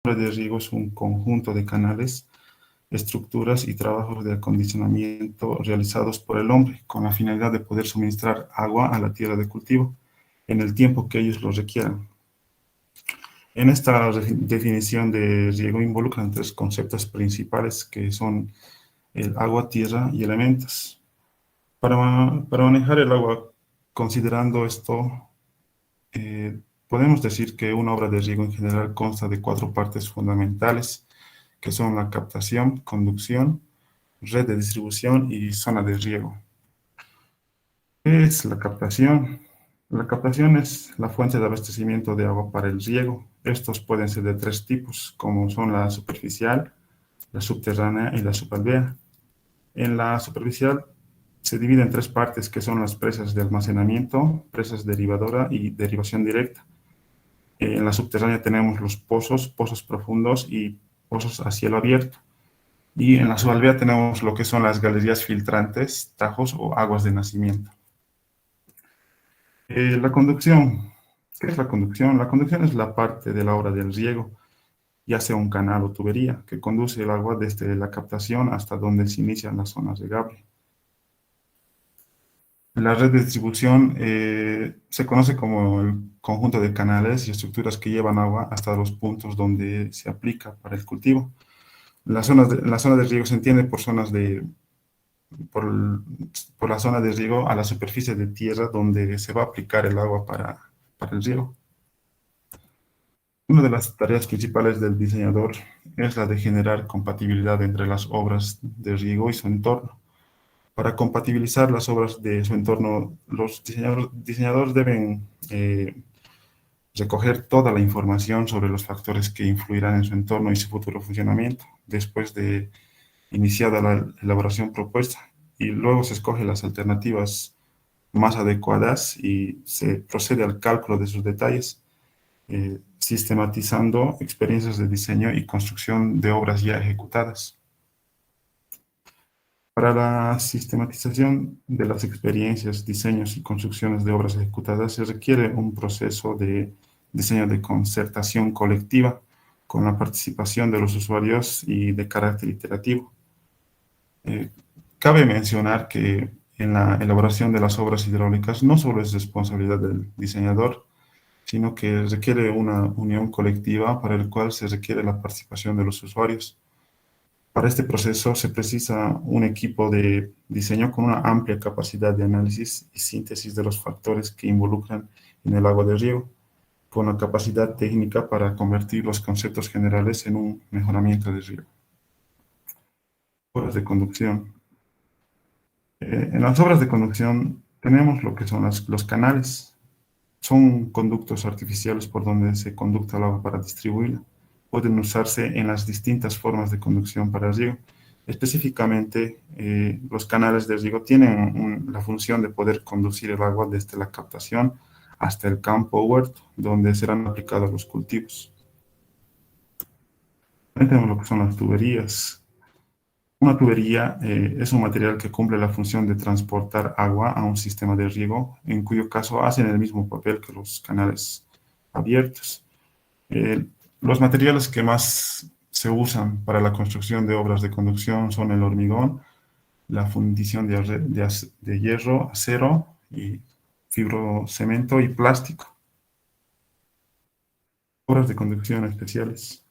de riego es un conjunto de canales, estructuras y trabajos de acondicionamiento realizados por el hombre con la finalidad de poder suministrar agua a la tierra de cultivo en el tiempo que ellos lo requieran. En esta definición de riego involucran tres conceptos principales que son el agua, tierra y elementos. Para manejar el agua, considerando esto, podemos decir que una obra de riego en general consta de cuatro partes fundamentales, que son la captación, conducción, red de distribución y zona de riego. ¿Qué es la captación? La captación es la fuente de abastecimiento de agua para el riego. Estos pueden ser de tres tipos, como son la superficial, la subterránea y la subalvea. En la superficial se divide en tres partes, que son las presas de almacenamiento, presas derivadora y derivación directa. En la subterránea tenemos los pozos, pozos profundos y pozos a cielo abierto. Y en la subalvea tenemos lo que son las galerías filtrantes, tajos o aguas de nacimiento. La conducción. ¿Qué es la conducción? La conducción es la parte de la obra del riego, ya sea un canal o tubería, que conduce el agua desde la captación hasta donde se inicia la zona regable. La red de distribución se conoce como el conjunto de canales y estructuras que llevan agua hasta los puntos donde se aplica para el cultivo. La zona de riego se entiende por por, por la zona de riego a la superficie de tierra donde se va a aplicar el agua para el riego. Una de las tareas principales del diseñador es la de generar compatibilidad entre las obras de riego y su entorno. Para compatibilizar las obras de su entorno, los diseñadores deben recoger toda la información sobre los factores que influirán en su entorno y su futuro funcionamiento, después de iniciada la elaboración propuesta. Y luego se escogen las alternativas más adecuadas y se procede al cálculo de sus detalles, sistematizando experiencias de diseño y construcción de obras ya ejecutadas. Para la sistematización de las experiencias, diseños y construcciones de obras ejecutadas se requiere un proceso de diseño de concertación colectiva con la participación de los usuarios y de carácter iterativo. Eh, Cabe mencionar que en la elaboración de las obras hidráulicas no solo es responsabilidad del diseñador, sino que requiere una unión colectiva para el cual se requiere la participación de los usuarios. Para este proceso se precisa un equipo de diseño con una amplia capacidad de análisis y síntesis de los factores que involucran en el agua de riego, con la capacidad técnica para convertir los conceptos generales en un mejoramiento de riego. Obras de conducción. En las obras de conducción tenemos lo que son los canales. Son conductos artificiales por donde se conducta el agua para distribuirla. Pueden usarse en las distintas formas de conducción para el riego. Específicamente, los canales de riego tienen la función de poder conducir el agua desde la captación hasta el campo o huerto, donde serán aplicados los cultivos. También tenemos lo que son las tuberías. Una tubería es un material que cumple la función de transportar agua a un sistema de riego, en cuyo caso hacen el mismo papel que los canales abiertos. Eh, los materiales que más se usan para la construcción de obras de conducción son el hormigón, la fundición de hierro, acero y fibrocemento y plástico. Obras de conducción especiales.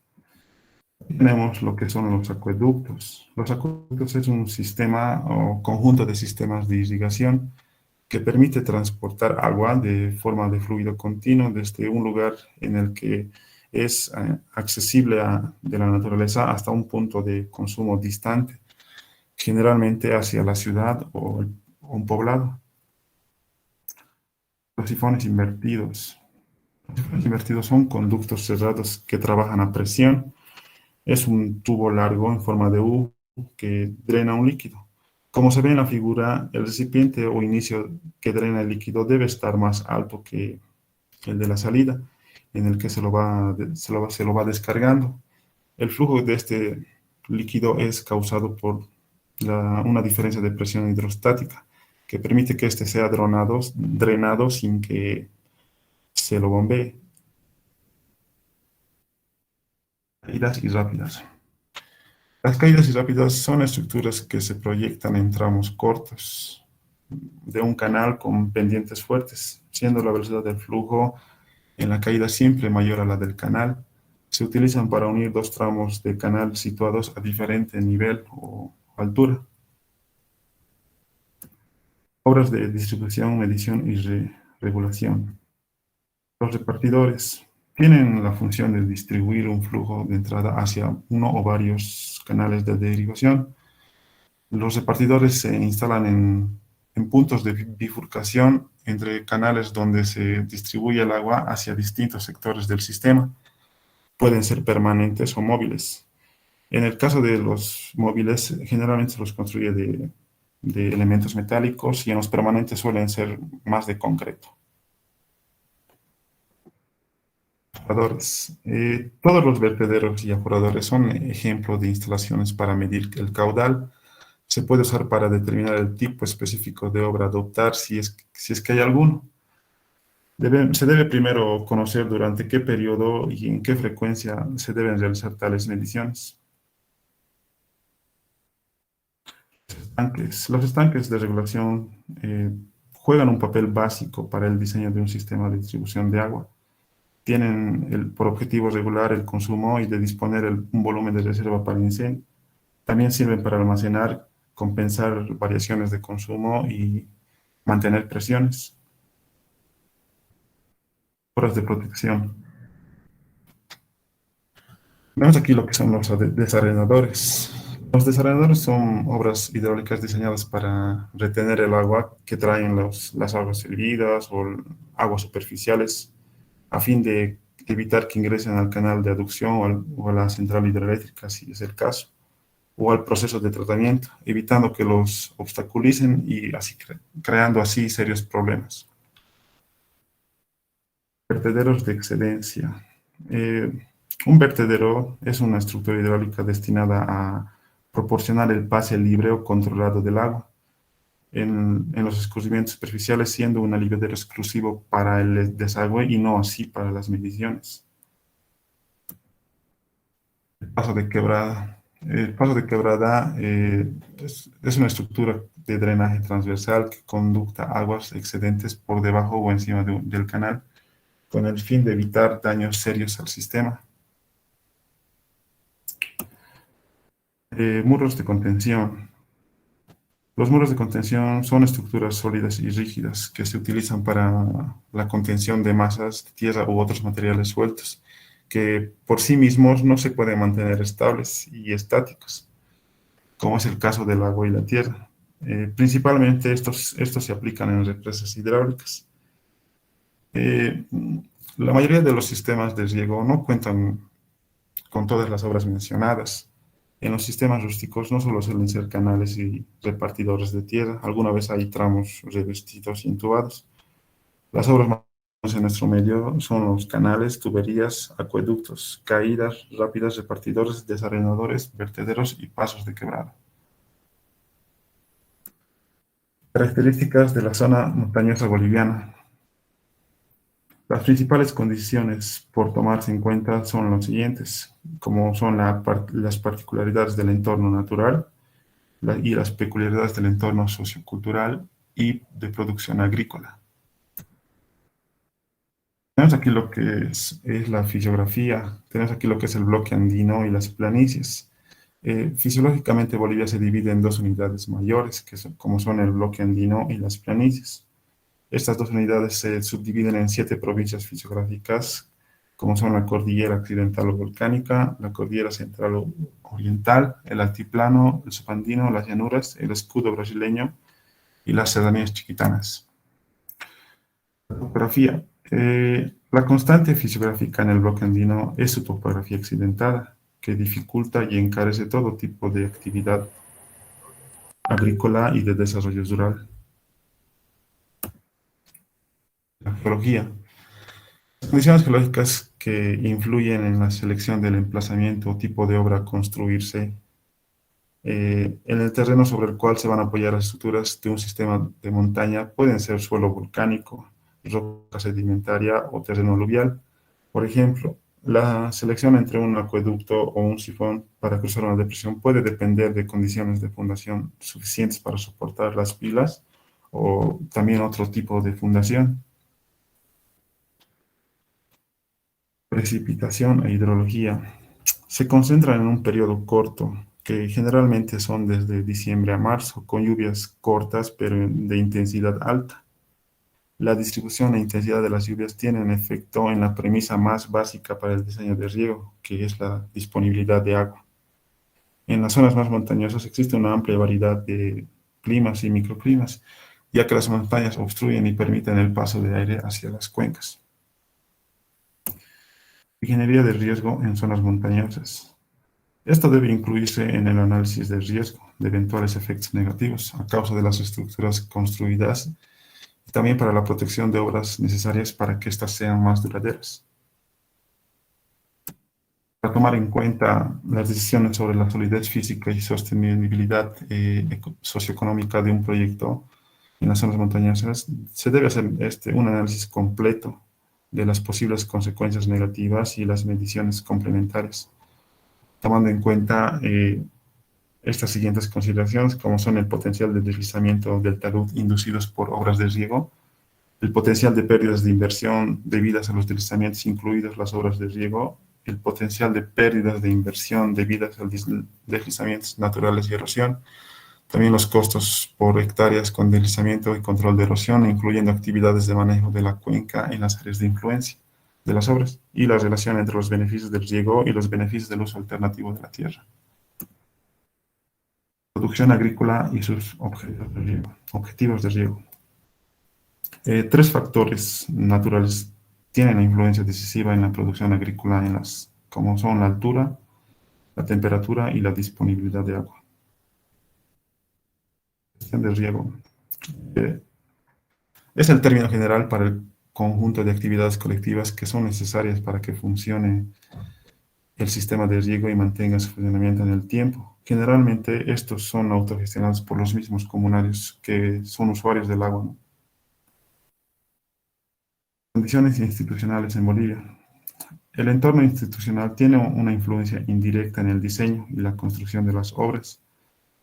Tenemos lo que son los acueductos. Los acueductos es un sistema o conjunto de sistemas de irrigación que permite transportar agua de forma de fluido continuo desde un lugar en el que es accesible de la naturaleza hasta un punto de consumo distante, generalmente hacia la ciudad o un poblado. Los sifones invertidos. Los sifones invertidos son conductos cerrados que trabajan a presión. Es un tubo largo en forma de U que drena un líquido. Como se ve en la figura, el recipiente o inicio que drena el líquido debe estar más alto que el de la salida, en el que se lo va descargando. El flujo de este líquido es causado por una diferencia de presión hidrostática, que permite que éste sea drenado sin que se lo bombee. Caídas y rápidas. Las caídas y rápidas son estructuras que se proyectan en tramos cortos de un canal con pendientes fuertes, siendo la velocidad del flujo en la caída siempre mayor a la del canal. Se utilizan para unir dos tramos de canal situados a diferente nivel o altura. Obras de distribución, medición y regulación. Los repartidores tienen la función de distribuir un flujo de entrada hacia uno o varios canales de derivación. Los repartidores se instalan en puntos de bifurcación entre canales donde se distribuye el agua hacia distintos sectores del sistema. Pueden ser permanentes o móviles. En el caso de los móviles, generalmente se los construye de elementos metálicos y en los permanentes suelen ser más de concreto. Apuradores. Todos los vertederos y apuradores son ejemplos de instalaciones para medir el caudal. Se puede usar para determinar el tipo específico de obra a adoptar si es que hay alguno. Se debe primero conocer durante qué periodo y en qué frecuencia se deben realizar tales mediciones. Los estanques de regulación juegan un papel básico para el diseño de un sistema de distribución de agua. Tienen por objetivo regular el consumo y de disponer un volumen de reserva para incendio. También sirven para almacenar, compensar variaciones de consumo y mantener presiones. Horas de protección. Vemos aquí lo que son los desarenadores. Los desarenadores son obras hidráulicas diseñadas para retener el agua que traen las aguas servidas o aguas superficiales a fin de evitar que ingresen al canal de aducción o a la central hidroeléctrica, si es el caso, o al proceso de tratamiento, evitando que los obstaculicen y así creando así serios problemas. Vertederos de excedencia. Un vertedero es una estructura hidráulica destinada a proporcionar el pase libre o controlado del agua en los escurrimientos superficiales, siendo un aliviadero exclusivo para el desagüe y no así para las mediciones. El paso de quebrada. El paso de quebrada es una estructura de drenaje transversal que conducta aguas excedentes por debajo o encima del canal con el fin de evitar daños serios al sistema. Muros de contención. Los muros de contención son estructuras sólidas y rígidas que se utilizan para la contención de masas de tierra u otros materiales sueltos, que por sí mismos no se pueden mantener estables y estáticos, como es el caso del agua y la tierra. Principalmente estos se aplican en represas hidráulicas. Eh, la mayoría de los sistemas de riego no cuentan con todas las obras mencionadas. En los sistemas rústicos no solo suelen ser canales y repartidores de tierra, alguna vez hay tramos revestidos y intubados. Las obras más comunes en nuestro medio son los canales, tuberías, acueductos, caídas rápidas, repartidores, desarenadores, vertederos y pasos de quebrada. Características de la zona montañosa boliviana. Las principales condiciones por tomarse en cuenta son las siguientes, como son las particularidades del entorno natural y las peculiaridades del entorno sociocultural y de producción agrícola. Tenemos aquí lo que es la fisiografía, tenemos aquí lo que es el bloque andino y las planicies. Fisiológicamente Bolivia se divide en dos unidades mayores, como son el bloque andino y las planicies. Estas dos unidades se subdividen en 7 provincias fisiográficas, como son la cordillera occidental o volcánica, la cordillera central o oriental, el altiplano, el subandino, las llanuras, el escudo brasileño y las serranías chiquitanas. La topografía. La constante fisiográfica en el bloque andino es su topografía accidentada, que dificulta y encarece todo tipo de actividad agrícola y de desarrollo rural. La geología. Las condiciones geológicas que influyen en la selección del emplazamiento o tipo de obra a construirse en el terreno sobre el cual se van a apoyar las estructuras de un sistema de montaña pueden ser suelo volcánico, roca sedimentaria o terreno aluvial. Por ejemplo, La selección entre un acueducto o un sifón para cruzar una depresión puede depender de condiciones de fundación suficientes para soportar las pilas o también otro tipo de fundación. Precipitación e hidrología. Se concentran en un periodo corto, que generalmente son desde diciembre a marzo, con lluvias cortas pero de intensidad alta. La distribución e intensidad de las lluvias tienen efecto en la premisa más básica para el diseño de riego, que es la disponibilidad de agua. En las zonas más montañosas existe una amplia variedad de climas y microclimas, ya que las montañas obstruyen y permiten el paso de aire hacia las cuencas. Ingeniería de riesgo en zonas montañosas. Esto debe incluirse en el análisis de riesgo de eventuales efectos negativos a causa de las estructuras construidas y también para la protección de obras necesarias para que éstas sean más duraderas. Para tomar en cuenta las decisiones sobre la solidez física y sostenibilidad socioeconómica de un proyecto en las zonas montañosas, se debe hacer un análisis completo de las posibles consecuencias negativas y las mediciones complementarias, tomando en cuenta estas siguientes consideraciones, como son el potencial de deslizamiento del talud inducidos por obras de riego, el potencial de pérdidas de inversión debidas a los deslizamientos, incluidas las obras de riego, el potencial de pérdidas de inversión debidas a los deslizamientos naturales y erosión, también los costos por hectáreas con deslizamiento y control de erosión, incluyendo actividades de manejo de la cuenca en las áreas de influencia de las obras, y la relación entre los beneficios del riego y los beneficios del uso alternativo de la tierra. Producción agrícola y sus objetivos de riego. Tres factores naturales tienen la influencia decisiva en la producción agrícola, como son la altura, la temperatura y la disponibilidad de agua. Gestión de riego. Es el término general para el conjunto de actividades colectivas que son necesarias para que funcione el sistema de riego y mantenga su funcionamiento en el tiempo. Generalmente estos son autogestionados por los mismos comunarios que son usuarios del agua, ¿no? Condiciones institucionales en Bolivia. El entorno institucional tiene una influencia indirecta en el diseño y la construcción de las obras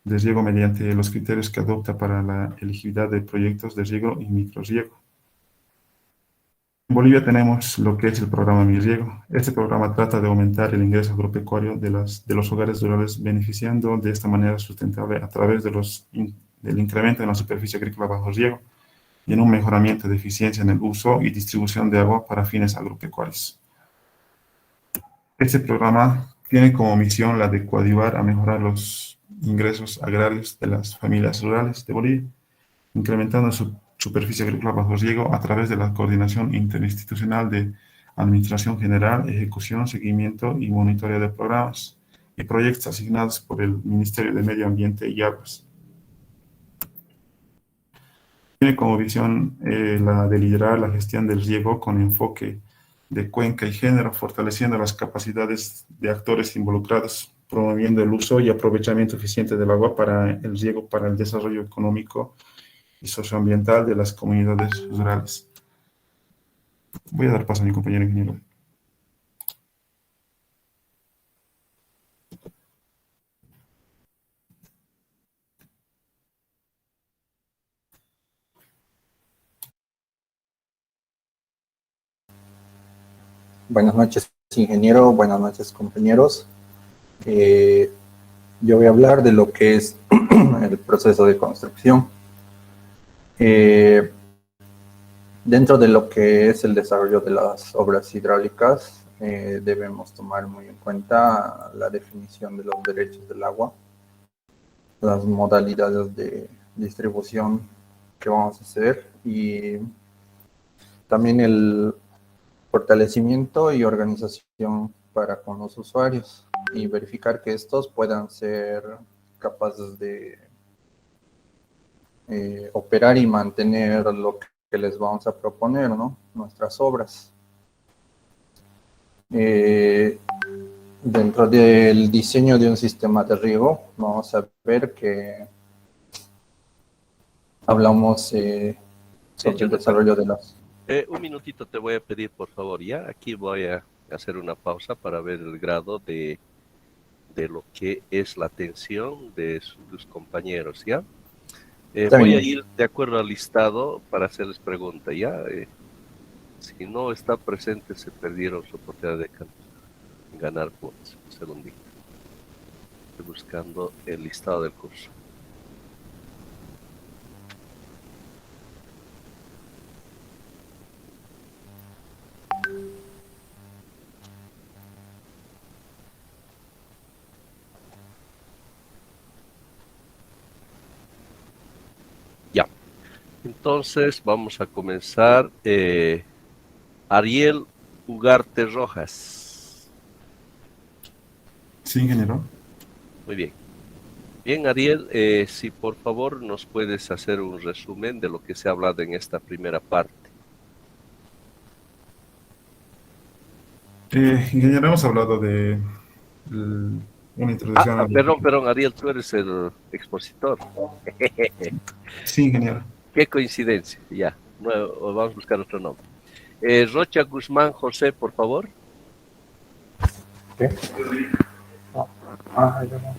de riego mediante los criterios que adopta para la elegibilidad de proyectos de riego y microriego. En Bolivia tenemos lo que es el programa Mi Riego. Este programa trata de aumentar el ingreso agropecuario de los hogares rurales, beneficiando de esta manera sustentable a través del incremento en la superficie agrícola bajo riego y en un mejoramiento de eficiencia en el uso y distribución de agua para fines agropecuarios. Este programa tiene como misión la de coadyuvar a mejorar los ingresos agrarios de las familias rurales de Bolivia, incrementando su superficie agrícola bajo riego a través de la coordinación interinstitucional de administración general, ejecución, seguimiento y monitoreo de programas y proyectos asignados por el Ministerio de Medio Ambiente y Aguas. Tiene como visión la de liderar la gestión del riego con enfoque de cuenca y género, fortaleciendo las capacidades de actores involucrados, promoviendo el uso y aprovechamiento eficiente del agua para el riego, para el desarrollo económico y socioambiental de las comunidades rurales. Voy a dar paso a mi compañero ingeniero. Buenas noches, ingeniero. Buenas noches, compañeros. Yo voy a hablar de lo que es el proceso de construcción. Dentro de lo que es el desarrollo de las obras hidráulicas, debemos tomar muy en cuenta la definición de los derechos del agua, las modalidades de distribución que vamos a hacer y también el fortalecimiento y organización para con los usuarios y verificar que estos puedan ser capaces de operar y mantener lo que les vamos a proponer, ¿no? Nuestras obras. Dentro del diseño de un sistema de riego, vamos a ver que hablamos sobre el desarrollo de las... Un minutito te voy a pedir, por favor, ¿ya? Aquí voy a hacer una pausa para ver el grado de lo que es la atención de sus compañeros, ¿ya? Está Voy a bien. ir de acuerdo al listado para hacerles preguntas, ¿ya? Si no está presente, se perdieron su oportunidad de ganar puntos. Un segundito. Estoy buscando el listado del curso. Ya. Entonces vamos a comenzar. Ariel Ugarte Rojas. Sí, ingeniero. Muy bien. Bien, Ariel, si por favor nos puedes hacer un resumen de lo que se ha hablado en esta primera parte. Ingeniero, hemos hablado de una introducción a la... Perdón, Ariel, tú eres el expositor. Sí, ingeniero. Qué coincidencia, ya. No, vamos a buscar otro nombre. Rocha Guzmán José, por favor. ¿Qué? Ya no.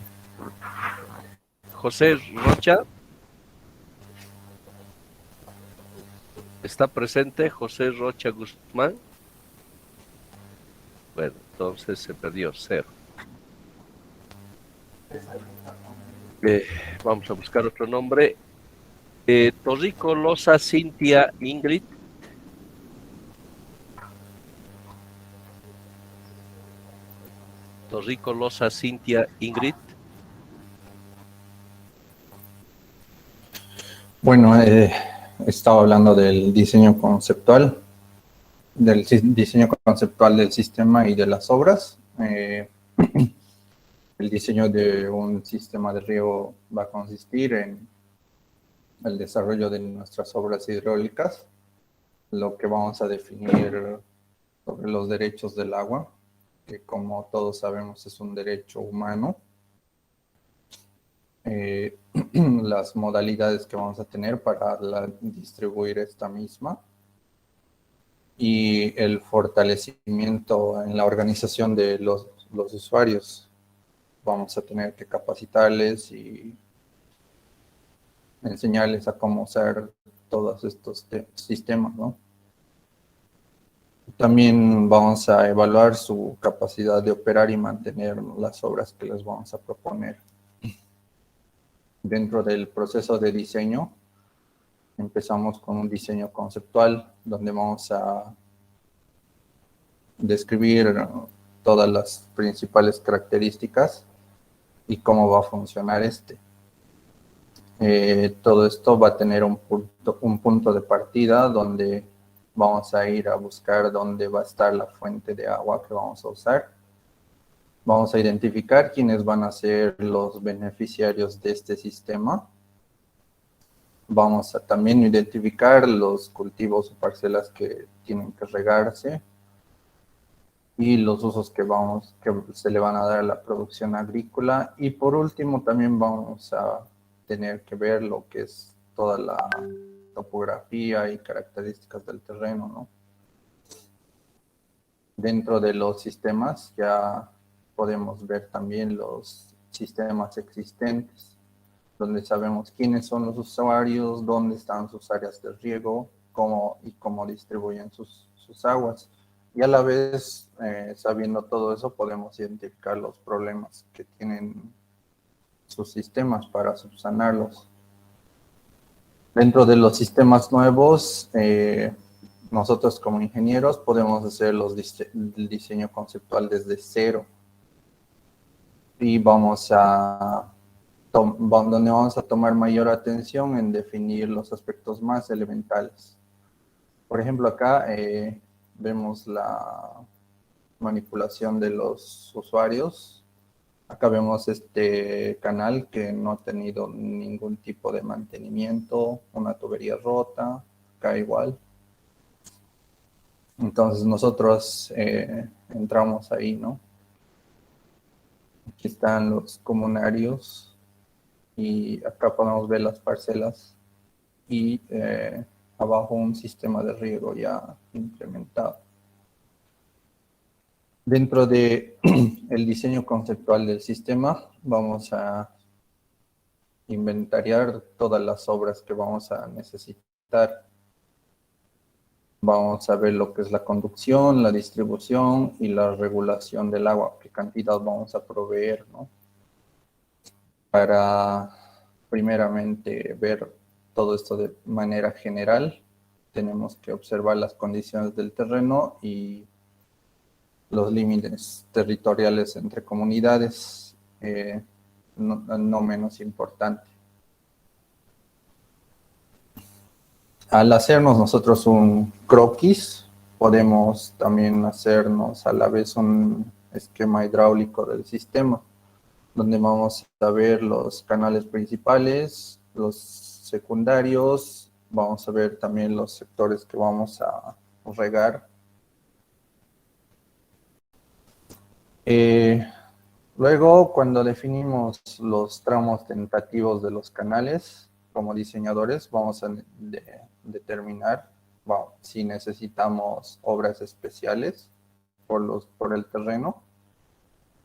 José Rocha. ¿Está presente José Rocha Guzmán? Bueno, entonces se perdió, 0. Vamos a buscar otro nombre. Torrico Loza Cintia Ingrid. Torrico Loza Cintia Ingrid. Bueno, estaba hablando del diseño conceptual, del sistema y de las obras. El diseño de un sistema de riego va a consistir en el desarrollo de nuestras obras hidráulicas, lo que vamos a definir sobre los derechos del agua, que como todos sabemos es un derecho humano. Las modalidades que vamos a tener para distribuir esta misma y el fortalecimiento en la organización de los usuarios. Vamos a tener que capacitarles y enseñarles a cómo usar todos estos sistemas, ¿no? También vamos a evaluar su capacidad de operar y mantener las obras que les vamos a proponer. Dentro del proceso de diseño, empezamos con un diseño conceptual, donde vamos a describir todas las principales características y cómo va a funcionar este. Todo esto va a tener un punto de partida donde vamos a ir a buscar dónde va a estar la fuente de agua que vamos a usar. Vamos a identificar quiénes van a ser los beneficiarios de este sistema. Vamos a también identificar los cultivos o parcelas que tienen que regarse y los usos que se le van a dar a la producción agrícola. Y por último, también vamos a tener que ver lo que es toda la topografía y características del terreno, ¿no? Dentro de los sistemas ya podemos ver también los sistemas existentes, donde sabemos quiénes son los usuarios, dónde están sus áreas de riego, cómo distribuyen sus aguas. Y a la vez, sabiendo todo eso, podemos identificar los problemas que tienen sus sistemas para subsanarlos. Dentro de los sistemas nuevos, nosotros como ingenieros podemos hacer el diseño conceptual desde cero. Y donde vamos a tomar mayor atención en definir los aspectos más elementales. Por ejemplo, acá vemos la manipulación de los usuarios. Acá vemos este canal que no ha tenido ningún tipo de mantenimiento, una tubería rota, acá igual. Entonces nosotros entramos ahí, ¿no? Aquí están los comunarios y acá podemos ver las parcelas y abajo un sistema de riego ya implementado. Dentro de el diseño conceptual del sistema, vamos a inventariar todas las obras que vamos a necesitar. Vamos a ver lo que es la conducción, la distribución y la regulación del agua, qué cantidad vamos a proveer, ¿no? Para primeramente ver todo esto de manera general, tenemos que observar las condiciones del terreno y los límites territoriales entre comunidades, no menos importante. Al hacernos nosotros un croquis, podemos también hacernos a la vez un esquema hidráulico del sistema, donde vamos a ver los canales principales, los secundarios, vamos a ver también los sectores que vamos a regar. Luego, cuando definimos los tramos tentativos de los canales, como diseñadores, vamos a determinar si necesitamos obras especiales por el terreno.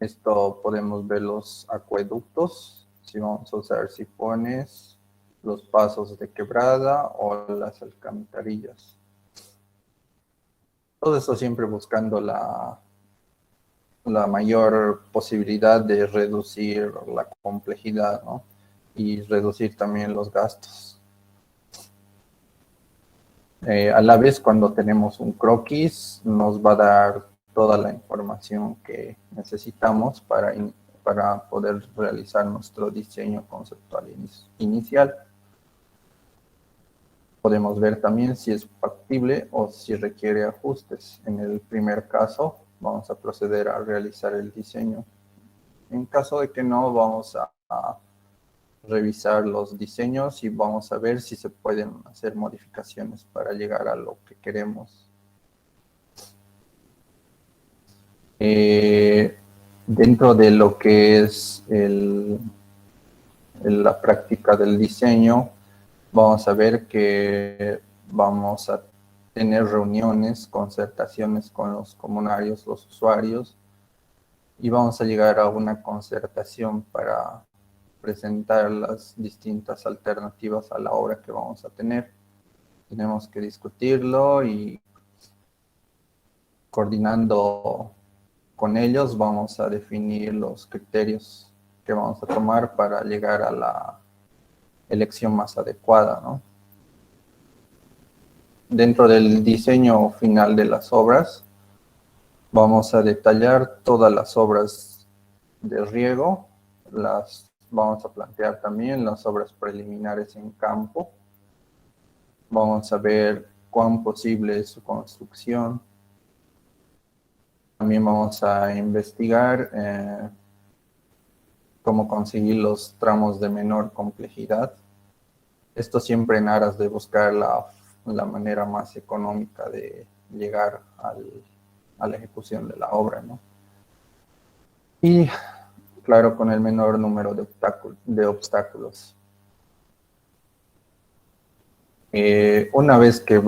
Esto podemos ver los acueductos, si vamos a usar sifones, los pasos de quebrada o las alcantarillas. Todo esto siempre buscando la mayor posibilidad de reducir la complejidad, ¿no? Y reducir también los gastos. A la vez, cuando tenemos un croquis, nos va a dar toda la información que necesitamos para poder realizar nuestro diseño conceptual inicial. Podemos ver también si es factible o si requiere ajustes. En el primer caso, vamos a proceder a realizar el diseño. En caso de que no, vamos a revisar los diseños y vamos a ver si se pueden hacer modificaciones para llegar a lo que queremos. Dentro de lo que es la práctica del diseño, vamos a ver que vamos a tener reuniones, concertaciones con los comunarios, los usuarios, y vamos a llegar a una concertación para presentar las distintas alternativas a la obra que vamos a tener. Tenemos que discutirlo y coordinando con ellos vamos a definir los criterios que vamos a tomar para llegar a la elección más adecuada, ¿no? Dentro del diseño final de las obras, vamos a detallar todas las obras de riego, vamos a plantear también las obras preliminares en campo, vamos a ver cuán posible es su construcción, también vamos a investigar cómo conseguir los tramos de menor complejidad. Esto siempre en aras de buscar la manera más económica de llegar a la ejecución de la obra, ¿no? Y, claro, con el menor número de obstáculos. Una vez que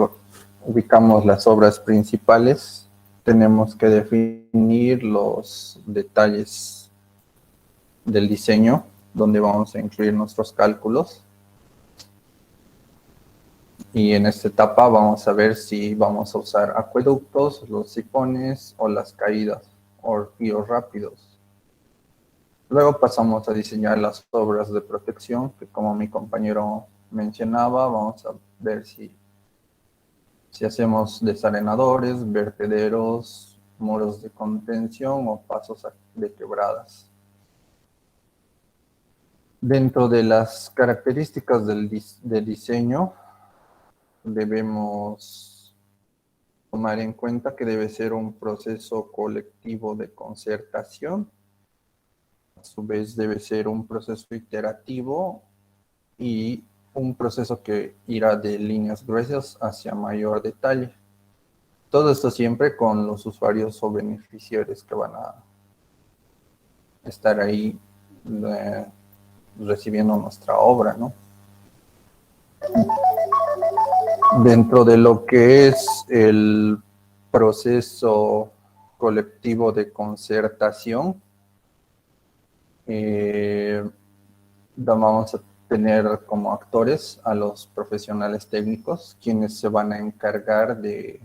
ubicamos las obras principales, tenemos que definir los detalles del diseño, donde vamos a incluir nuestros cálculos. Y en esta etapa vamos a ver si vamos a usar acueductos, los sifones o las caídas o ríos rápidos. Luego pasamos a diseñar las obras de protección, que como mi compañero mencionaba, vamos a ver si hacemos desarenadores, vertederos, muros de contención o pasos de quebradas. Dentro de las características del diseño, debemos tomar en cuenta que debe ser un proceso colectivo de concertación. A su vez debe ser un proceso iterativo y un proceso que irá de líneas gruesas hacia mayor detalle. Todo esto siempre con los usuarios o beneficiarios que van a estar ahí recibiendo nuestra obra, ¿no? Dentro de lo que es el proceso colectivo de concertación. Vamos a tener como actores a los profesionales técnicos, quienes se van a encargar de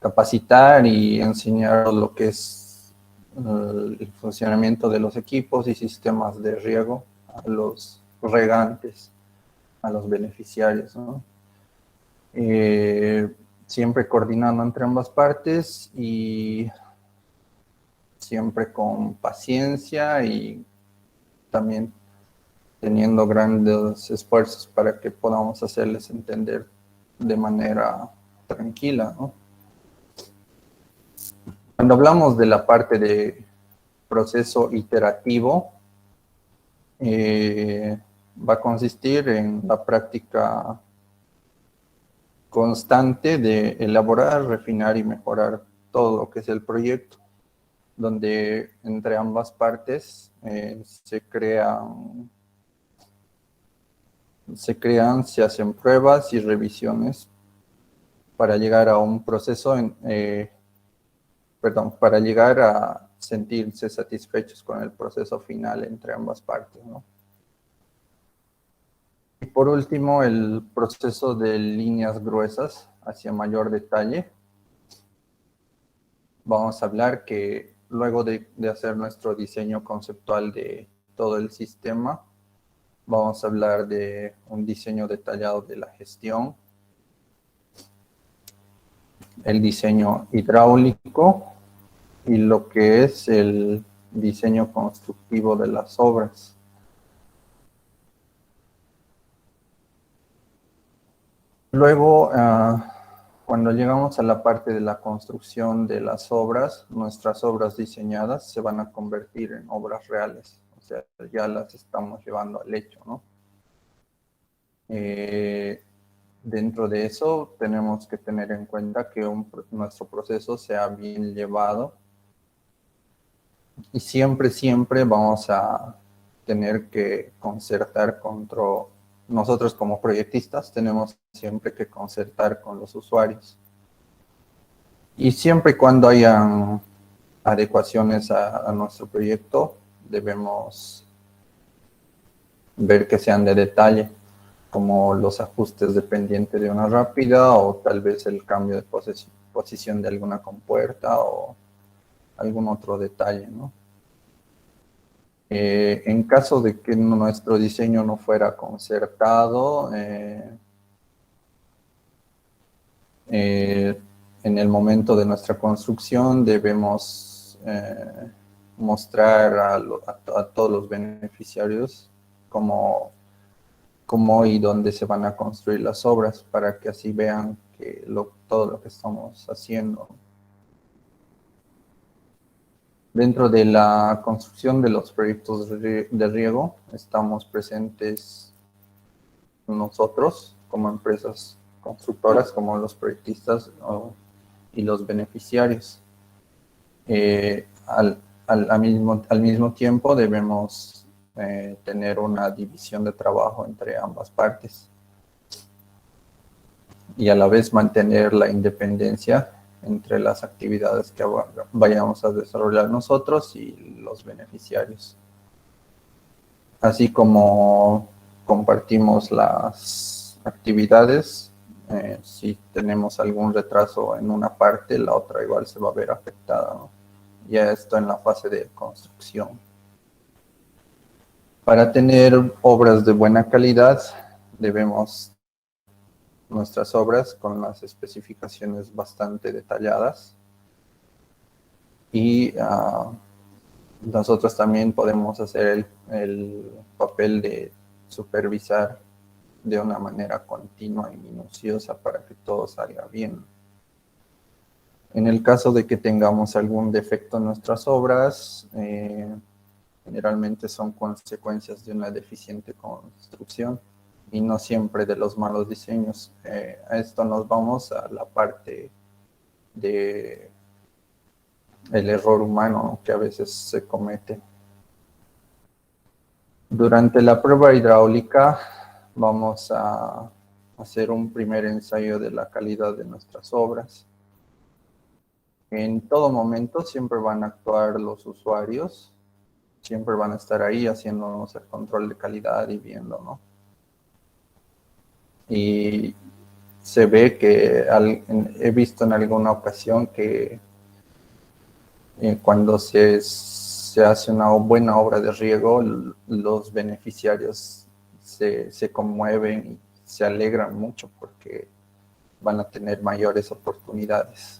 capacitar y enseñar lo que es el funcionamiento de los equipos y sistemas de riego a los regantes, a los beneficiarios, ¿no? Siempre coordinando entre ambas partes y siempre con paciencia y también teniendo grandes esfuerzos para que podamos hacerles entender de manera tranquila, ¿no? Cuando hablamos de la parte de proceso iterativo, va a consistir en la práctica constante de elaborar, refinar y mejorar todo lo que es el proyecto, donde entre ambas partes se hacen pruebas y revisiones para llegar a un proceso, para llegar a sentirse satisfechos con el proceso final entre ambas partes, ¿no? Y por último, el proceso de líneas gruesas hacia mayor detalle. Vamos a hablar que luego de hacer nuestro diseño conceptual de todo el sistema, vamos a hablar de un diseño detallado de la gestión, el diseño hidráulico y lo que es el diseño constructivo de las obras. Luego, cuando llegamos a la parte de la construcción de las obras, nuestras obras diseñadas se van a convertir en obras reales. O sea, ya las estamos llevando al hecho, ¿no? Dentro de eso, tenemos que tener en cuenta que nuestro proceso sea bien llevado. Y siempre vamos a tener que concertar nosotros como proyectistas tenemos siempre que concertar con los usuarios. Y siempre y cuando hayan adecuaciones a nuestro proyecto, debemos ver que sean de detalle, como los ajustes de pendiente de una rápida o tal vez el cambio de posición de alguna compuerta o algún otro detalle, ¿no? En caso de que nuestro diseño no fuera concertado, en el momento de nuestra construcción debemos mostrar a todos los beneficiarios cómo y dónde se van a construir las obras para que así vean que todo lo que estamos haciendo. Dentro de la construcción de los proyectos de riego, estamos presentes nosotros como empresas constructoras, como los proyectistas y los beneficiarios. Al mismo tiempo debemos tener una división de trabajo entre ambas partes y a la vez mantener la independencia entre las actividades que vayamos a desarrollar nosotros y los beneficiarios. Así como compartimos las actividades, si tenemos algún retraso en una parte, la otra igual se va a ver afectada, ¿no? Ya esto en la fase de construcción. Para tener obras de buena calidad, debemos nuestras obras con las especificaciones bastante detalladas y nosotros también podemos hacer el papel de supervisar de una manera continua y minuciosa para que todo salga bien. En el caso de que tengamos algún defecto en nuestras obras, generalmente son consecuencias de una deficiente construcción y no siempre de los malos diseños. A esto nos vamos a la parte de el error humano que a veces se comete. Durante la prueba hidráulica vamos a hacer un primer ensayo de la calidad de nuestras obras. En todo momento siempre van a actuar los usuarios, siempre van a estar ahí haciéndonos el control de calidad y viendo, ¿no? Y se ve que he visto en alguna ocasión que cuando se hace una buena obra de riego, los beneficiarios se conmueven y se alegran mucho porque van a tener mayores oportunidades.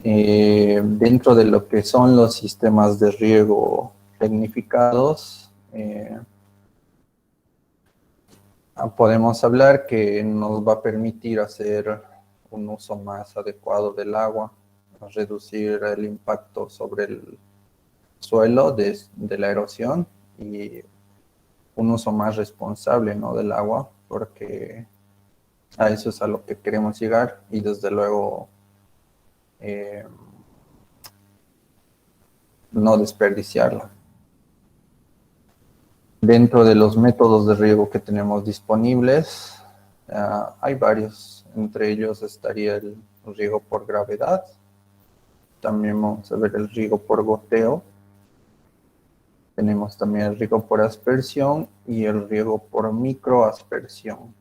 Dentro de lo que son los sistemas de riego tecnificados, podemos hablar que nos va a permitir hacer un uso más adecuado del agua, reducir el impacto sobre el suelo de la erosión y un uso más responsable, ¿no?, del agua, porque a eso es a lo que queremos llegar y desde luego no desperdiciarla. Dentro de los métodos de riego que tenemos disponibles, hay varios. Entre ellos estaría el riego por gravedad. También vamos a ver el riego por goteo. Tenemos también el riego por aspersión y el riego por microaspersión.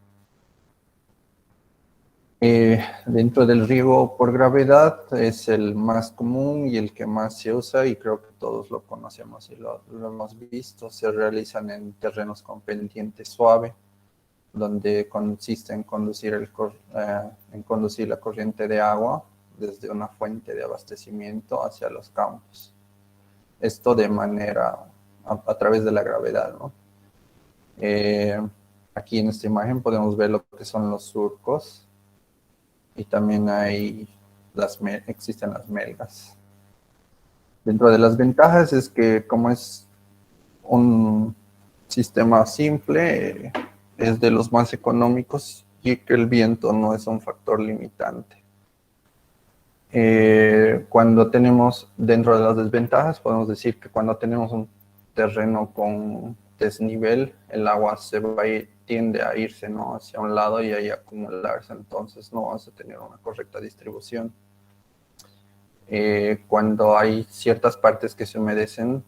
Dentro del riego por gravedad es el más común y el que más se usa, y creo que todos lo conocemos y lo hemos visto. Se realizan en terrenos con pendiente suave, donde consiste en conducir la corriente de agua desde una fuente de abastecimiento hacia los campos. Esto de manera a través de la gravedad, ¿no? Aquí en esta imagen podemos ver lo que son los surcos. Y también existen las melgas. Dentro de las ventajas es que como es un sistema simple, es de los más económicos y que el viento no es un factor limitante. Cuando tenemos, dentro de las desventajas, podemos decir que cuando tenemos un terreno con desnivel, el agua tiende a irse, ¿no?, hacia un lado y ahí acumularse, entonces no vamos a tener una correcta distribución. Cuando hay ciertas partes que se humedecen,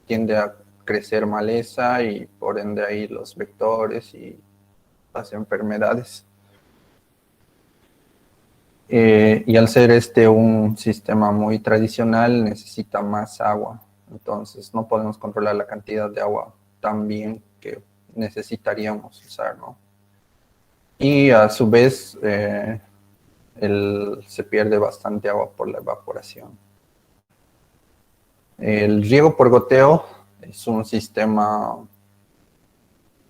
tiende a crecer maleza y por ende ahí los vectores y las enfermedades. Y al ser un sistema muy tradicional, necesita más agua. Entonces no podemos controlar la cantidad de agua tan bien que necesitaríamos usar, ¿no? Y a su vez se pierde bastante agua por la evaporación. El riego por goteo es un sistema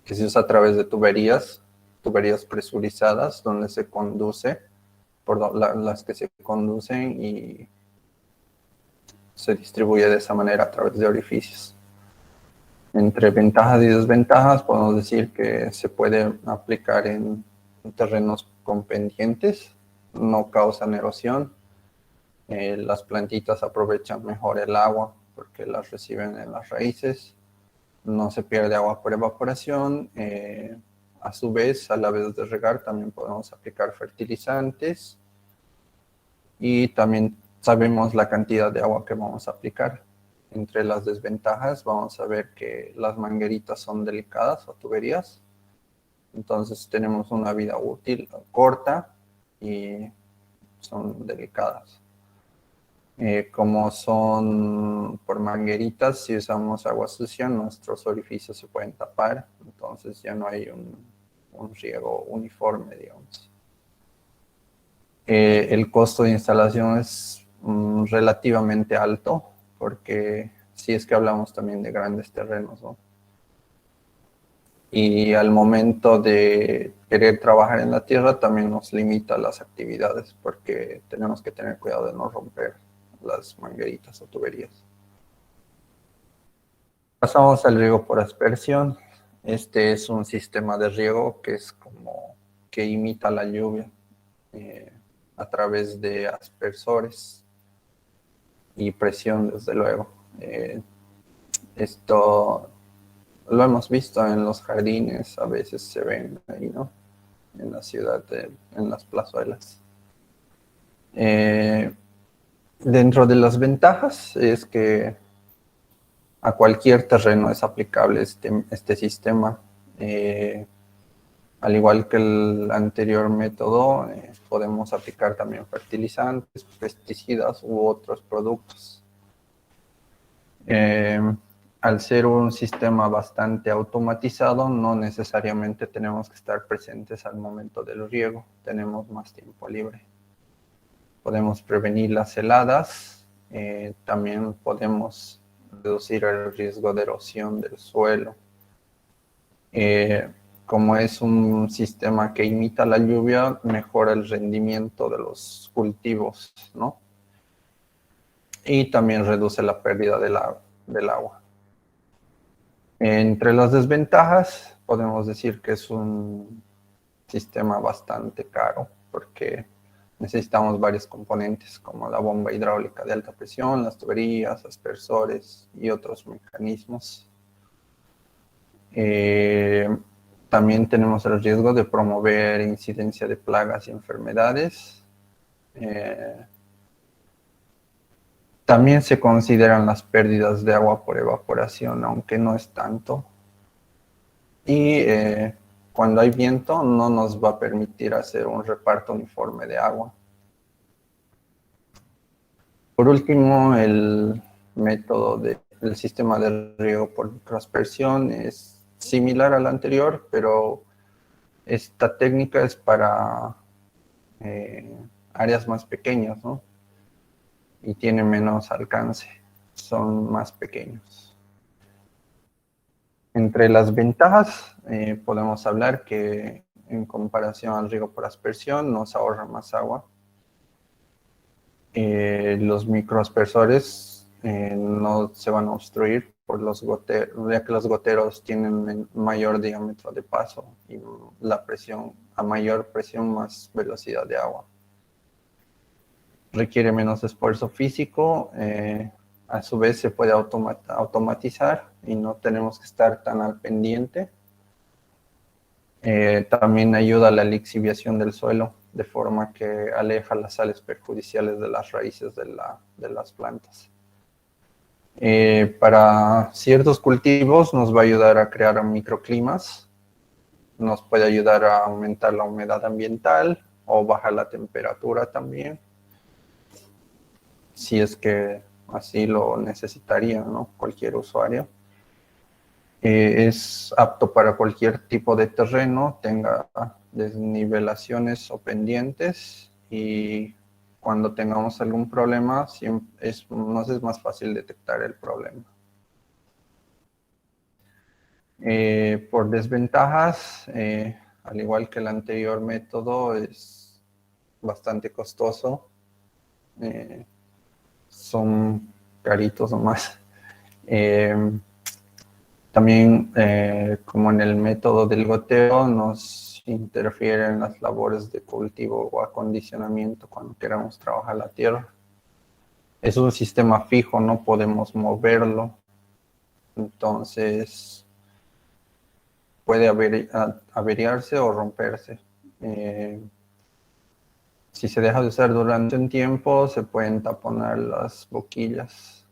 que se usa a través de tuberías presurizadas, donde se conduce, las que se conducen y se distribuye de esa manera a través de orificios. Entre ventajas y desventajas podemos decir que se puede aplicar en terrenos con pendientes, no causan erosión, las plantitas aprovechan mejor el agua porque las reciben en las raíces, no se pierde agua por evaporación. A su vez, a la vez de regar, también podemos aplicar fertilizantes y también sabemos la cantidad de agua que vamos a aplicar. Entre las desventajas vamos a ver que las mangueritas son delicadas o tuberías, entonces tenemos una vida útil corta y son delicadas. Como son por mangueritas, si usamos agua sucia, nuestros orificios se pueden tapar, entonces ya no hay un riego uniforme, digamos. El costo de instalación es relativamente alto, porque si es que hablamos también de grandes terrenos, ¿no? Y al momento de querer trabajar en la tierra también nos limita las actividades, porque tenemos que tener cuidado de no romper las mangueritas o tuberías. Pasamos al riego por aspersión. Este es un sistema de riego que es como que imita la lluvia a través de aspersores y presión, desde luego. Esto lo hemos visto en los jardines, a veces se ven ahí, ¿no?, en la ciudad, en las plazuelas. Dentro de las ventajas es que a cualquier terreno es aplicable este sistema. Al igual que el anterior método, podemos aplicar también fertilizantes, pesticidas u otros productos. Al ser un sistema bastante automatizado, no necesariamente tenemos que estar presentes al momento del riego, tenemos más tiempo libre. Podemos prevenir las heladas, también podemos reducir el riesgo de erosión del suelo. Como es un sistema que imita la lluvia, mejora el rendimiento de los cultivos, ¿no? Y también reduce la pérdida del agua. Entre las desventajas, podemos decir que es un sistema bastante caro, porque necesitamos varios componentes, como la bomba hidráulica de alta presión, las tuberías, aspersores y otros mecanismos. También tenemos el riesgo de promover incidencia de plagas y enfermedades. También se consideran las pérdidas de agua por evaporación, aunque no es tanto. Y cuando hay viento no nos va a permitir hacer un reparto uniforme de agua. Por último, el método del sistema de riego por microaspersión es similar al anterior, pero esta técnica es para áreas más pequeñas, ¿no? Y tiene menos alcance, son más pequeños. Entre las ventajas podemos hablar que en comparación al riego por aspersión nos ahorra más agua. Los microaspersores no se van a obstruir por los goteros, ya que los goteros tienen mayor diámetro de paso y la presión, a mayor presión, más velocidad de agua. Requiere menos esfuerzo físico, a su vez se puede automatizar y no tenemos que estar tan al pendiente. También ayuda a la lixiviación del suelo, de forma que aleja las sales perjudiciales de las raíces de las plantas. Para ciertos cultivos nos va a ayudar a crear microclimas, nos puede ayudar a aumentar la humedad ambiental o bajar la temperatura también, si es que así lo necesitaría, ¿no? Cualquier usuario. Es apto para cualquier tipo de terreno, tenga desnivelaciones o pendientes, y cuando tengamos algún problema nos es más fácil detectar el problema. Por desventajas, al igual que el anterior método, es bastante costoso. Son caritos nomás. También, como en el método del goteo, nos interfieren las labores de cultivo o acondicionamiento cuando queramos trabajar la tierra. Es un sistema fijo, no podemos moverlo. Entonces, puede averiarse o romperse. Si se deja de usar durante un tiempo, se pueden taponar las boquillas.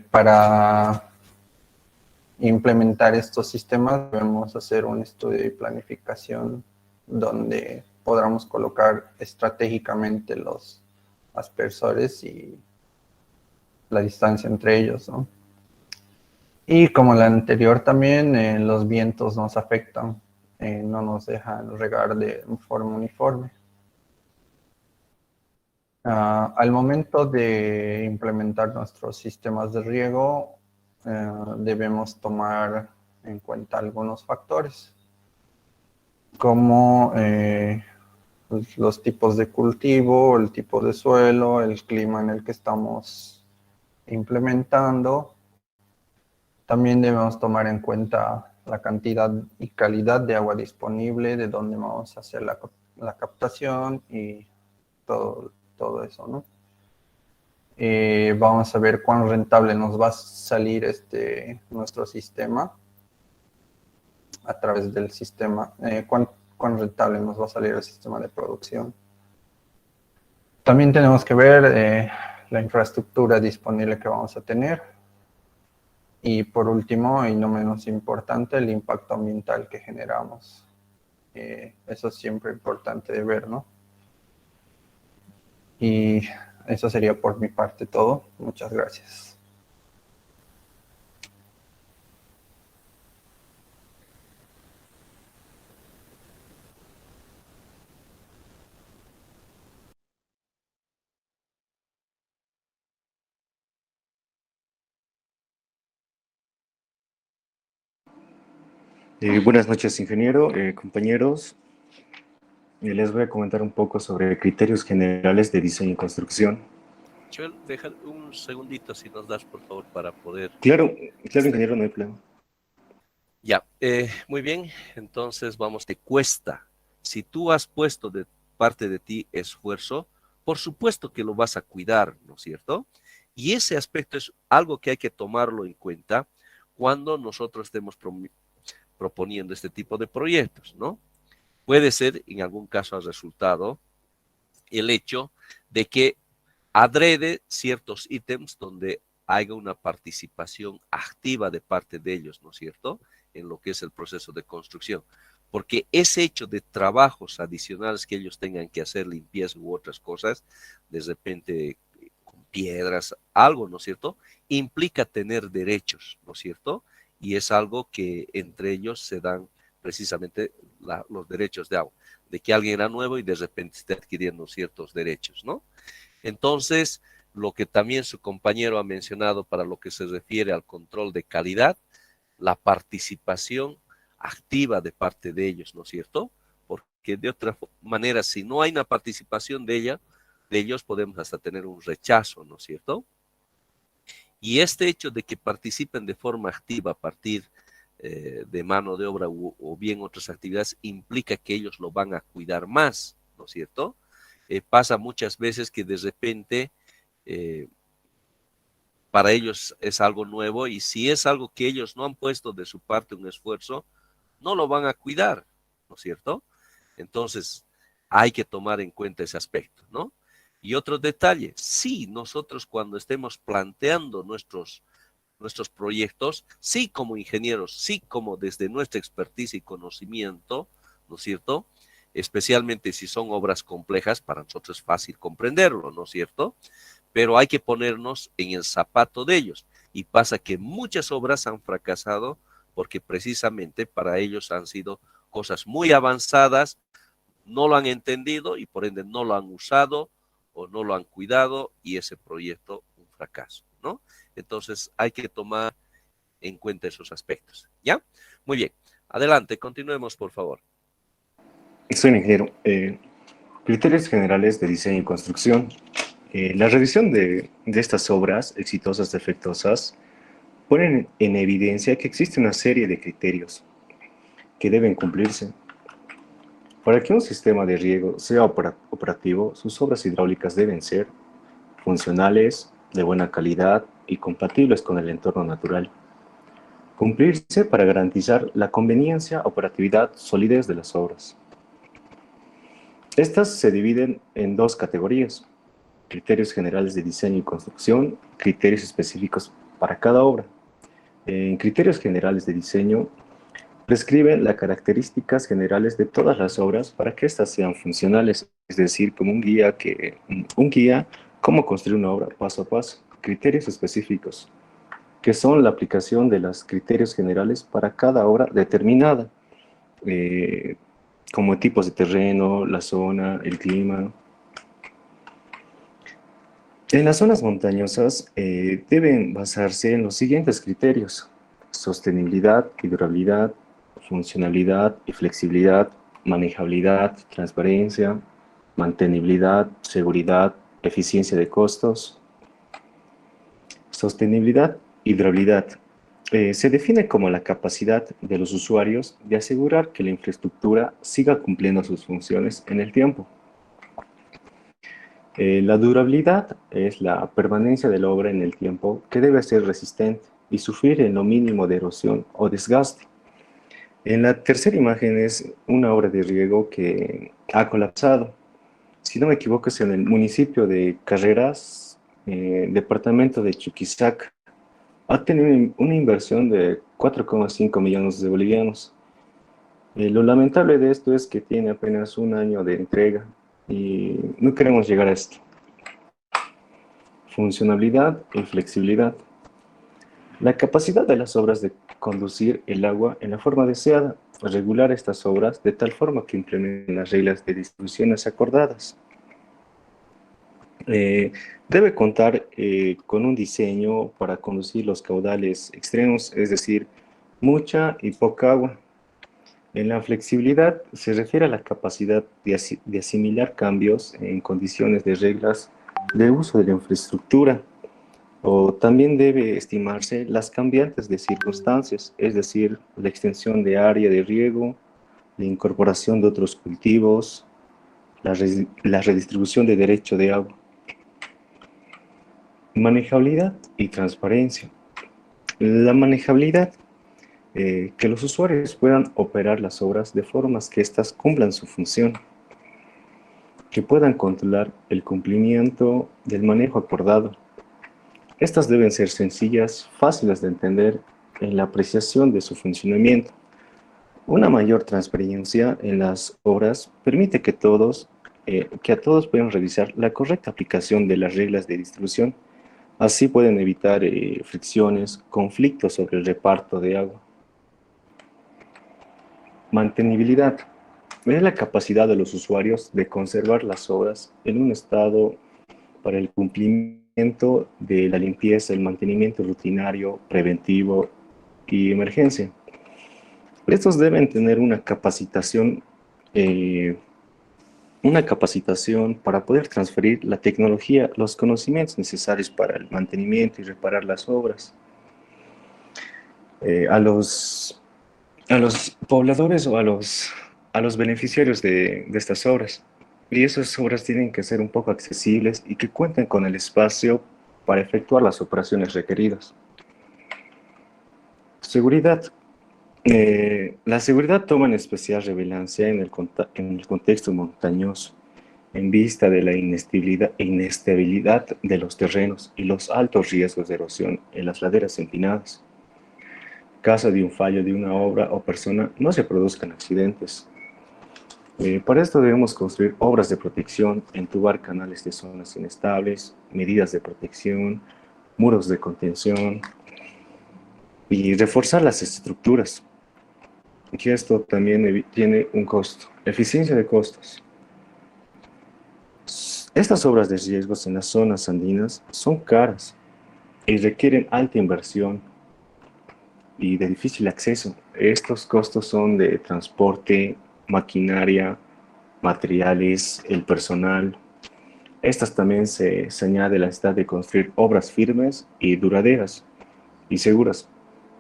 Para implementar estos sistemas, debemos hacer un estudio de planificación donde podamos colocar estratégicamente los aspersores y la distancia entre ellos, ¿no? Y como la anterior también, los vientos nos afectan, no nos dejan regar de forma uniforme. Al momento de implementar nuestros sistemas de riego, debemos tomar en cuenta algunos factores, como los tipos de cultivo, el tipo de suelo, el clima en el que estamos implementando. También debemos tomar en cuenta la cantidad y calidad de agua disponible, de dónde vamos a hacer la captación y todo eso, ¿no? Vamos a ver cuán rentable nos va a salir nuestro sistema a través del sistema, cuán rentable nos va a salir el sistema de producción. También tenemos que ver la infraestructura disponible que vamos a tener. Y por último, y no menos importante, el impacto ambiental que generamos. Eso es siempre importante de ver, ¿no? Y eso sería por mi parte todo. Muchas gracias. Buenas noches, ingeniero, compañeros. Les voy a comentar un poco sobre criterios generales de diseño y construcción. Joel, deja un segundito si nos das, por favor, para poder... Claro, ingeniero, no hay problema. Ya, muy bien. Entonces vamos, te cuesta. Si tú has puesto de parte de ti esfuerzo, por supuesto que lo vas a cuidar, ¿no es cierto? Y ese aspecto es algo que hay que tomarlo en cuenta cuando nosotros estemos proponiendo este tipo de proyectos, ¿no? Puede ser, en algún caso, el resultado, el hecho de que adrede ciertos ítems donde haya una participación activa de parte de ellos, ¿no es cierto?, en lo que es el proceso de construcción. Porque ese hecho de trabajos adicionales que ellos tengan que hacer, limpieza u otras cosas, de repente con piedras, algo, ¿no es cierto?, implica tener derechos, ¿no es cierto?, y es algo que entre ellos se dan precisamente los derechos de agua, de que alguien era nuevo y de repente esté adquiriendo ciertos derechos, ¿no? Entonces, lo que también su compañero ha mencionado para lo que se refiere al control de calidad, la participación activa de parte de ellos, ¿no es cierto? Porque de otra manera, si no hay una participación de ellos podemos hasta tener un rechazo, ¿no es cierto? Y este hecho de que participen de forma activa a partir de mano de obra o bien otras actividades implica que ellos lo van a cuidar más, ¿no es cierto? Pasa muchas veces que de repente para ellos es algo nuevo y si es algo que ellos no han puesto de su parte un esfuerzo, no lo van a cuidar, ¿no es cierto? Entonces hay que tomar en cuenta ese aspecto, ¿no? Y otro detalle, sí, nosotros cuando estemos planteando nuestros proyectos, sí como ingenieros, sí como desde nuestra expertise y conocimiento, ¿no es cierto? Especialmente si son obras complejas, para nosotros es fácil comprenderlo, ¿no es cierto? Pero hay que ponernos en el zapato de ellos. Y pasa que muchas obras han fracasado porque precisamente para ellos han sido cosas muy avanzadas, no lo han entendido y por ende no lo han usado o no lo han cuidado y ese proyecto un fracaso, ¿no? Entonces hay que tomar en cuenta esos aspectos, ¿ya? Muy bien, adelante, continuemos por favor. Soy ingeniero. Criterios generales de diseño y construcción. La revisión de estas obras exitosas, defectuosas, ponen en evidencia que existe una serie de criterios que deben cumplirse. Para que un sistema de riego sea operativo, sus obras hidráulicas deben ser funcionales, de buena calidad y compatibles con el entorno natural. Cumplirse para garantizar la conveniencia, operatividad, solidez de las obras. Estas se dividen en dos categorías: criterios generales de diseño y construcción, criterios específicos para cada obra. En criterios generales de diseño, prescriben las características generales de todas las obras para que éstas sean funcionales, es decir, como un guía cómo construir una obra paso a paso. Criterios específicos, que son la aplicación de los criterios generales para cada obra determinada, como tipos de terreno, la zona, el clima. En las zonas montañosas deben basarse en los siguientes criterios: sostenibilidad y durabilidad, funcionalidad y flexibilidad, manejabilidad, transparencia, mantenibilidad, seguridad, eficiencia de costos. Sostenibilidad y durabilidad. Se define como la capacidad de los usuarios de asegurar que la infraestructura siga cumpliendo sus funciones en el tiempo. La durabilidad es la permanencia de la obra en el tiempo, que debe ser resistente y sufrir en lo mínimo de erosión o desgaste. En la tercera imagen es una obra de riego que ha colapsado. si no me equivoco, es en el municipio de Carreras, departamento de Chuquisaca. Ha tenido una inversión de 4,5 millones de bolivianos. Lo lamentable de esto es que tiene apenas un año de entrega y no queremos llegar a esto. Funcionalidad y flexibilidad. La capacidad de las obras de conducir el agua en la forma deseada, regular estas obras de tal forma que implementen las reglas de distribuciones acordadas. Debe contar con un diseño para conducir los caudales extremos, es decir, mucha y poca agua. En la flexibilidad se refiere a la capacidad de asimilar cambios en condiciones de reglas de uso de la infraestructura, o también debe estimarse las cambiantes de circunstancias, es decir, la extensión de área de riego, la incorporación de otros cultivos, la redistribución de derecho de agua. Manejabilidad y transparencia. La manejabilidad, que los usuarios puedan operar las obras de formas que éstas cumplan su función, que puedan controlar el cumplimiento del manejo acordado. Estas deben ser sencillas, fáciles de entender en la apreciación de su funcionamiento. Una mayor transparencia en las obras permite que a todos puedan revisar la correcta aplicación de las reglas de distribución. Así pueden evitar fricciones, conflictos sobre el reparto de agua. Mantenibilidad. Es la capacidad de los usuarios de conservar las obras en un estado para el cumplimiento de la limpieza, el mantenimiento rutinario, preventivo y emergencia. Estos deben tener una capacitación para poder transferir la tecnología, los conocimientos necesarios para el mantenimiento y reparar las obras. A los pobladores o a los beneficiarios de estas obras. Y esas obras tienen que ser un poco accesibles y que cuenten con el espacio para efectuar las operaciones requeridas. Seguridad. La seguridad toma en especial relevancia en el contexto montañoso, en vista de la inestabilidad de los terrenos y los altos riesgos de erosión en las laderas empinadas. En caso de un fallo de una obra o persona, no se produzcan accidentes. Para esto debemos construir obras de protección, entubar canales de zonas inestables, medidas de protección, muros de contención y reforzar las estructuras. Y esto también tiene un costo, eficiencia de costos. Estas obras de riesgos en las zonas andinas son caras y requieren alta inversión y de difícil acceso. Estos costos son de transporte, maquinaria, materiales, el personal. Estas también se añade la necesidad de construir obras firmes y duraderas y seguras.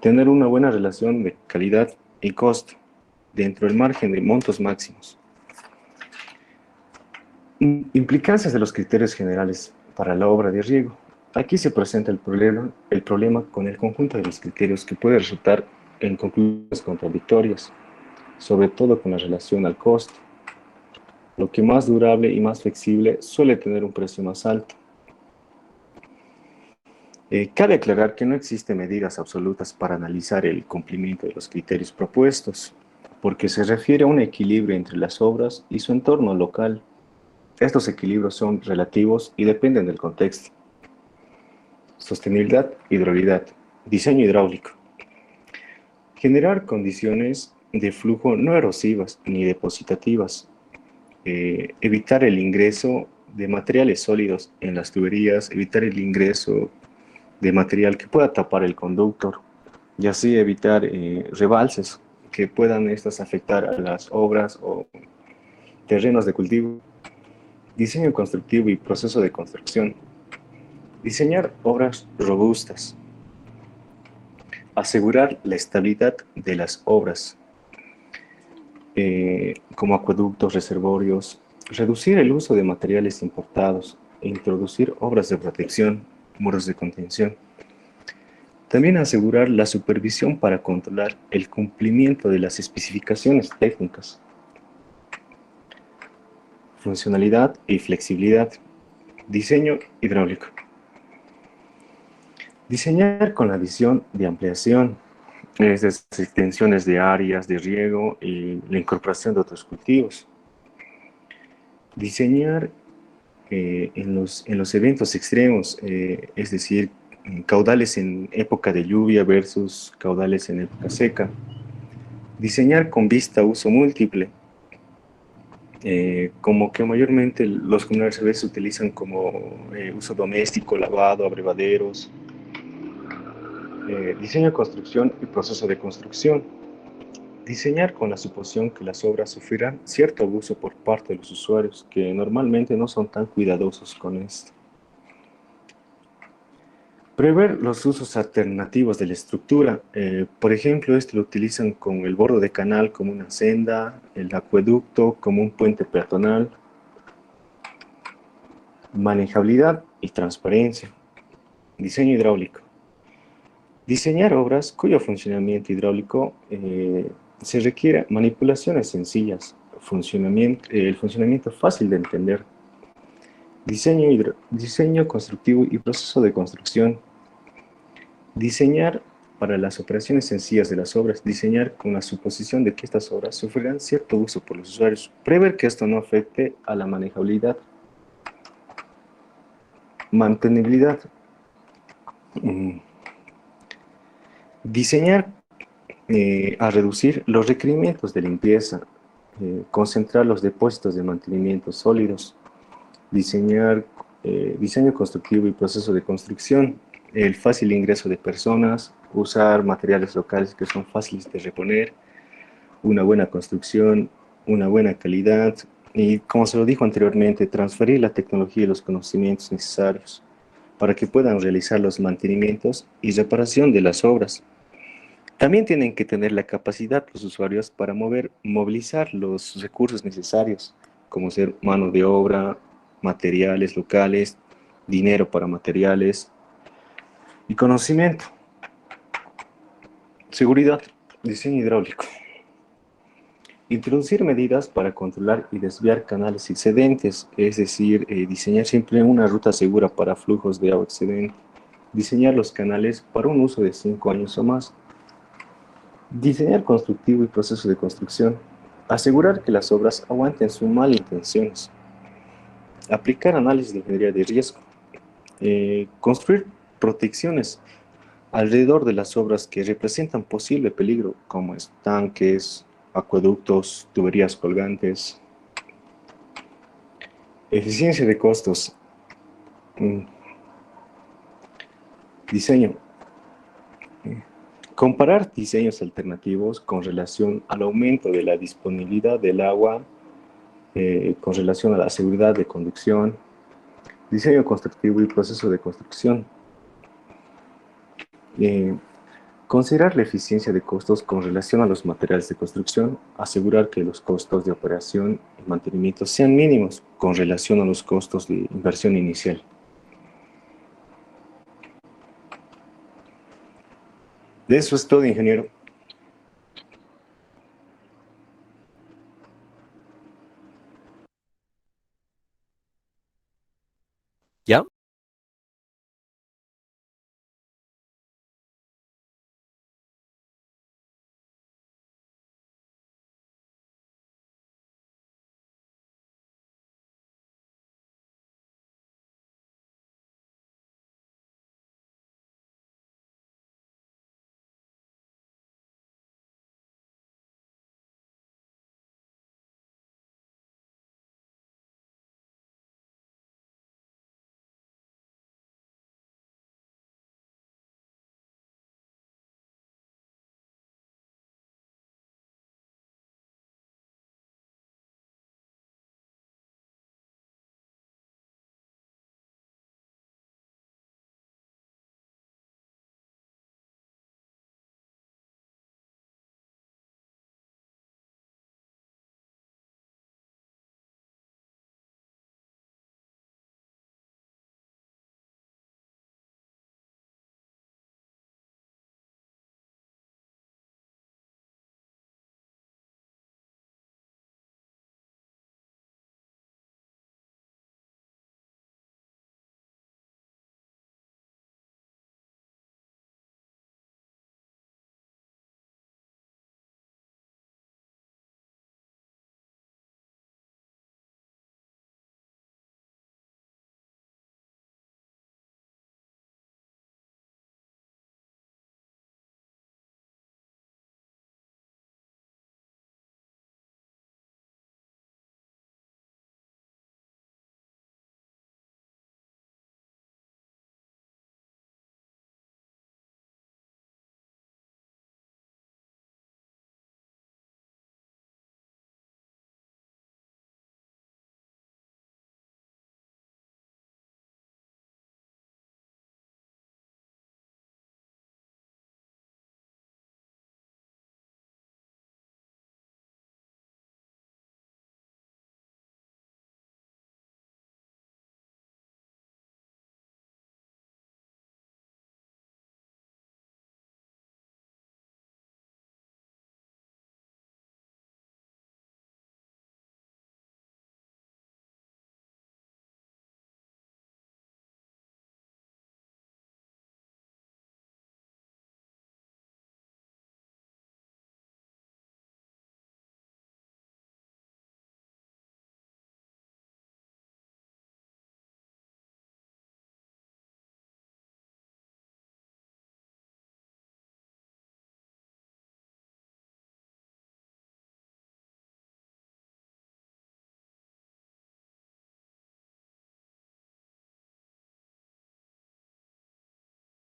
Tener una buena relación de calidad y costo dentro del margen de montos máximos. Implicancias de los criterios generales para la obra de riego. Aquí se presenta el problema con el conjunto de los criterios que puede resultar en conclusiones contradictorias, sobre todo con la relación al costo. Lo que más durable y más flexible suele tener un precio más alto. Cabe aclarar que no existen medidas absolutas para analizar el cumplimiento de los criterios propuestos, porque se refiere a un equilibrio entre las obras y su entorno local. Estos equilibrios son relativos y dependen del contexto. Sostenibilidad, hidrolidad, diseño hidráulico. Generar condiciones de flujo no erosivas ni depositativas. Evitar el ingreso de materiales sólidos en las tuberías, evitar el ingreso de material que pueda tapar el conductor y así evitar rebalses que puedan estas afectar a las obras o terrenos de cultivo. Diseño constructivo y proceso de construcción. Diseñar obras robustas. Asegurar la estabilidad de las obras, como acueductos, reservorios. Reducir el uso de materiales importados e introducir obras de protección, muros de contención. También asegurar la supervisión para controlar el cumplimiento de las especificaciones técnicas. funcionalidad y flexibilidad. Diseño hidráulico. Diseñar con la visión de ampliación, es decir, extensiones de áreas de riego y la incorporación de otros cultivos. Diseñar en los eventos extremos, es decir, caudales en época de lluvia versus caudales en época seca. Diseñar con vista a uso múltiple, como que mayormente los comunales a veces se utilizan como uso doméstico, lavado, abrevaderos. Diseño de construcción y proceso de construcción. Diseñar con la suposición que las obras sufrirán cierto abuso por parte de los usuarios, que normalmente no son tan cuidadosos con esto. Prever los usos alternativos de la estructura. Por ejemplo, lo utilizan con el borde de canal como una senda, el acueducto como un puente peatonal. Manejabilidad y transparencia. Diseño hidráulico. Diseñar obras cuyo funcionamiento hidráulico se requiere manipulaciones sencillas, el funcionamiento fácil de entender. Diseño constructivo y proceso de construcción. Diseñar para las operaciones sencillas de las obras, diseñar con la suposición de que estas obras sufrirán cierto uso por los usuarios, prever que esto no afecte a la manejabilidad. Mantenibilidad. Diseñar a reducir los requerimientos de limpieza, concentrar los depósitos de mantenimiento sólidos, diseño constructivo y proceso de construcción, el fácil ingreso de personas, usar materiales locales que son fáciles de reponer, una buena construcción, una buena calidad y, como se lo dijo anteriormente, transferir la tecnología y los conocimientos necesarios para que puedan realizar los mantenimientos y reparación de las obras. También tienen que tener la capacidad los usuarios para movilizar los recursos necesarios, como ser mano de obra, materiales locales, dinero para materiales y conocimiento. Seguridad, diseño hidráulico. Introducir medidas para controlar y desviar canales excedentes, es decir, diseñar siempre una ruta segura para flujos de agua excedente. Diseñar los canales para un uso de 5 años o más. Diseñar constructivo y proceso de construcción. Asegurar que las obras aguanten sus malas intenciones. Aplicar análisis de ingeniería de riesgo. Construir protecciones alrededor de las obras que representan posible peligro, como estanques, acueductos, tuberías colgantes. Eficiencia de costos. Diseño. Comparar diseños alternativos con relación al aumento de la disponibilidad del agua, con relación a la seguridad de conducción, diseño constructivo y proceso de construcción. Considerar la eficiencia de costos con relación a los materiales de construcción, asegurar que los costos de operación y mantenimiento sean mínimos con relación a los costos de inversión inicial. De eso es todo, ingeniero.